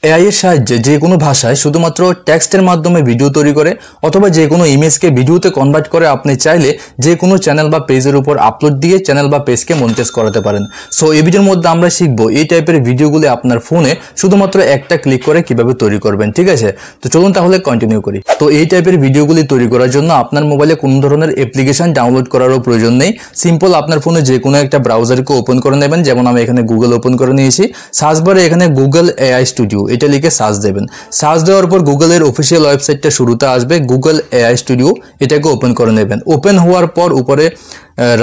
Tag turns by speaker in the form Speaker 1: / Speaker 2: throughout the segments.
Speaker 1: AI এর সাহায্যে যে কোনো ভাষায় শুধুমাত্র টেক্সটের মাধ্যমে ভিডিও তৈরি করে অথবা যে কোনো ইমেজকে ভিডিওতে কনভার্ট করে আপনি চাইলে যে কোনো চ্যানেল বা পেজের উপর আপলোড দিয়ে চ্যানেল বা পেজকে মনিটাইজ করাতে পারেন। সো এই ভিডিওর মধ্যে আমরা শিখব এই টাইপের ভিডিওগুলি আপনার ফোনে শুধুমাত্র একটা ক্লিক করে কিভাবে তৈরি করবেন। ঠিক আছে, তো চলুন তাহলে কন্টিনিউ করি। তো এই টাইপের ভিডিওগুলি তৈরি করার জন্য আপনার মোবাইলে কোনো ধরনের অ্যাপ্লিকেশন ডাউনলোড করারও প্রয়োজন নেই। সিম্পল আপনার ফোনে যে কোনো একটা ব্রাউজারকে ওপেন করে নেবেন। যেমন আমি এখানে গুগল ওপেন করে নিয়েছি। সার্চ বারে এখানে গুগল এআই স্টুডিও এটা লিখে সার্চ দেবেন। সার্চ দেওয়ার পর গুগলের অফিসিয়াল ওয়েবসাইটটা শুরুতে আসবে, গুগল এআই স্টুডিও, এটাকে ওপেন করে নেবেন। ওপেন হওয়ার পর উপরে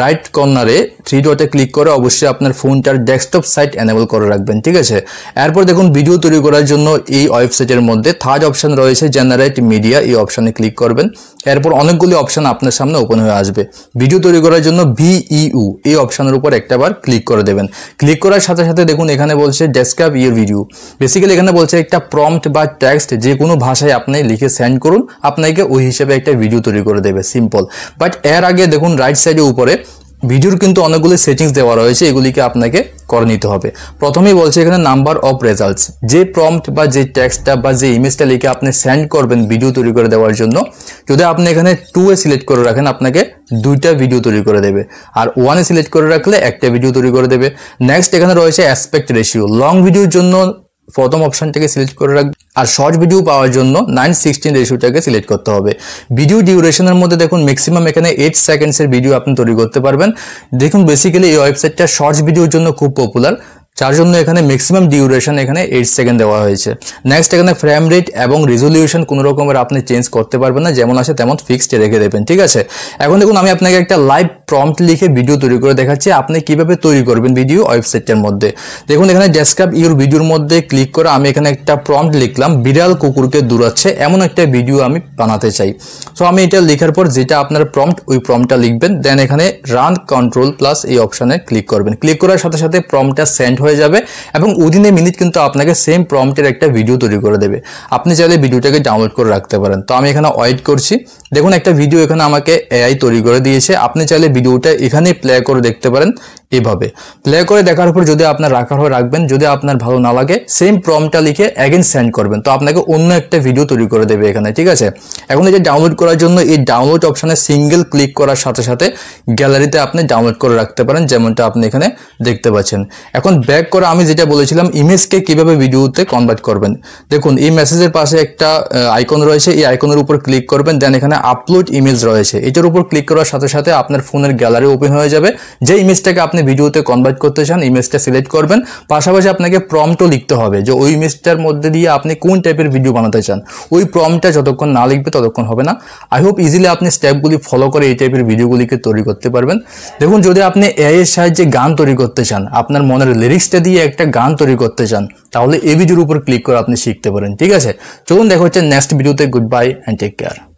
Speaker 1: রাইট কর্নারে 3 ডটে ক্লিক করে অবশ্যই আপনার ফোনটার ডেস্কটপ সাইট এনেবল করে রাখবেন। ঠিক আছে, এরপর দেখুন ভিডিও তৈরি করার জন্য এই ওয়েবসাইটের মধ্যে থার্ড অপশন রয়েছে জেনারেট মিডিয়া, এই অপশনে ক্লিক করবেন। এরপর অনেকগুলি অপশন আপনার সামনে ওপেন হয়ে আসবে। ভিডিও তৈরি করার জন্য ভিইউ এই অপশনের উপর একটাবার ক্লিক করে দেবেন। ক্লিক করার সাথে সাথে দেখুন এখানে বলছে ডেসক্রাইব ইউর ভিডিও। বেসিক্যালি এখানে বলছে একটা প্রম্পট বা টেক্সট যে কোনো ভাষায় আপনি লিখে সেন্ড করুন, আপনাকে ওই হিসেবে একটা ভিডিও তৈরি করে দেবে। সিম্পল। বাট এর আগে দেখুন রাইট সাইডে উপরে ভিডিওর কিন্তু অনেকগুলো সেটিংস দেওয়া রয়েছে, এগুলিকে আপনাকে করে নিতে হবে। প্রথমেই বলছে এখানে নাম্বার অফ রেজাল্টস, যে প্রম্পট বা যে টেক্সটটা বা যে ইমেজটা লিখে আপনি সেন্ড করবেন ভিডিও তৈরি করে দেওয়ার জন্য, যদি আপনি এখানে 2 এ সিলেক্ট করে রাখেন আপনাকে 2টা ভিডিও তৈরি করে দেবে, আর 1 এ সিলেক্ট করে রাখলে একটা ভিডিও তৈরি করে দেবে। নেক্সট এখানে রয়েছে অ্যাসপেক্ট রেশিও, লং ভিডিওর জন্য প্রথম অপশনটাকে সিলেক্ট করে রাখবেন, আর শর্ট ভিডিও পাওয়ার জন্য 9:16 রেশিওটাকে সিলেক্ট করতে হবে। ভিডিও ডিউরেশনের মধ্যে দেখুন ম্যাক্সিমাম এখানে 8 সেকেন্ডসের ভিডিও আপনি তৈরি করতে পারবেন। দেখুন বেসিক্যালি এই ওয়েবসাইটটা শর্টস ভিডিওর জন্য খুব পপুলার, যার জন্য এখানে ম্যাক্সিমাম ডিউরেশন এখানে 8 সেকেন্ড দেওয়া হয়েছে। নেক্সট এখানে ফ্রেম রেট এবং রেজলিউশন কোনো রকমের আপনি চেঞ্জ করতে পারবেন না, যেমন আছে তেমন ফিক্সড রেখে দেবেন। ঠিক আছে, এখন দেখুন আমি আপনাকে একটা লাইভ প্রম্পট লিখে ভিডিও তৈরি করে দেখাচ্ছি আপনি কিভাবে তৈরি করবেন ভিডিও ওয়েবসাইটের মধ্যে। দেখুন এখানে ডেসক্রাইব ইউর ভিডিওর মধ্যে ক্লিক করে আমি এখানে একটা প্রম্পট লিখলাম, বিড়াল কুকুরকে দৌড়াচ্ছে এমন একটা ভিডিও আমি বানাতে চাই। সো আমি এটা লেখার পর যেটা আপনার প্রম্পট ওই প্রম্পটটা লিখবেন, দেন এখানে রান কন্ট্রোল প্লাস এই অপশনে ক্লিক করবেন। ক্লিক করার সাথে সাথে প্রম্পটটা সেন্ড হয়ে যাবে এবং উইদিন এ মিনিট কিন্তু আপনাকে সেম প্রম্পটের একটা ভিডিও তৈরি করে দেবে। আপনি চাইলে ভিডিওটাকে ডাউনলোড করে রাখতে পারেন। তো আমি এখানে ওয়েট করছি। দেখুন একটা ভিডিও এখানে আমাকে এআই তৈরি করে দিয়েছে। আপনি চাইলে ভিডিওটা এখানে প্লে করে দেখতে পারেন। এইভাবে প্লে করে দেখার পর যদি আপনার রাখার হয় রাখবেন, যদি আপনার ভালো না লাগে সেম প্রম্পটটা লিখে অ্যাগেন সেন্ড করবেন, তো আপনাকে অন্য একটা ভিডিও তৈরি করে দেবে এখানে। ঠিক আছে, এখন এই যে ডাউনলোড করার জন্য এই ডাউনলোড অপশনে সিঙ্গেল ক্লিক করার সাথে সাথে গ্যালারিতে আপনি ডাউনলোড করে রাখতে পারেন, যেমনটা আপনি এখানে দেখতে পাচ্ছেন। এখন ব্যাক করে আমি যেটা বলেছিলাম ইমেজকে কিভাবে ভিডিওতে কনভার্ট করবেন, দেখুন এই মেসেজের পাশে একটা আইকন রয়েছে, এই আইকনের উপর ক্লিক করবেন, দেন এখানে আপলোড ইমেজ রয়েছে, এটার উপর ক্লিক করার সাথে সাথে আপনার ফোনের গ্যালারি ওপেন হয়ে যাবে। যে ইমেজটাকে আপনি ভিডিওতে কনভার্ট করতে চান ইমেজটা সিলেক্ট করবেন, পাশাপাশি আপনাকে প্রম্পটও লিখতে হবে যে ওই ইমেজটার মধ্যে দিয়ে আপনি কোন টাইপের ভিডিও বানাতে চান। ওই প্রম্পটটা যতক্ষণ না লিখবে ততক্ষণ হবে না। আই হোপ ইজিলি আপনি স্টেপগুলি ফলো করে এই টাইপের ভিডিওগুলিকে তৈরি করতে পারবেন। দেখুন যদি আপনি এআই এর সাহায্যে গান তৈরি করতে চান, আপনার মনের লিরিক্সটা দিয়ে একটা গান তৈরি করতে চান, তাহলে এই ভিডিওর উপর ক্লিক করে আপনি শিখতে পারেন। ঠিক আছে, চলুন দেখা হচ্ছে নেক্সট ভিডিওতে। Goodbye and take care.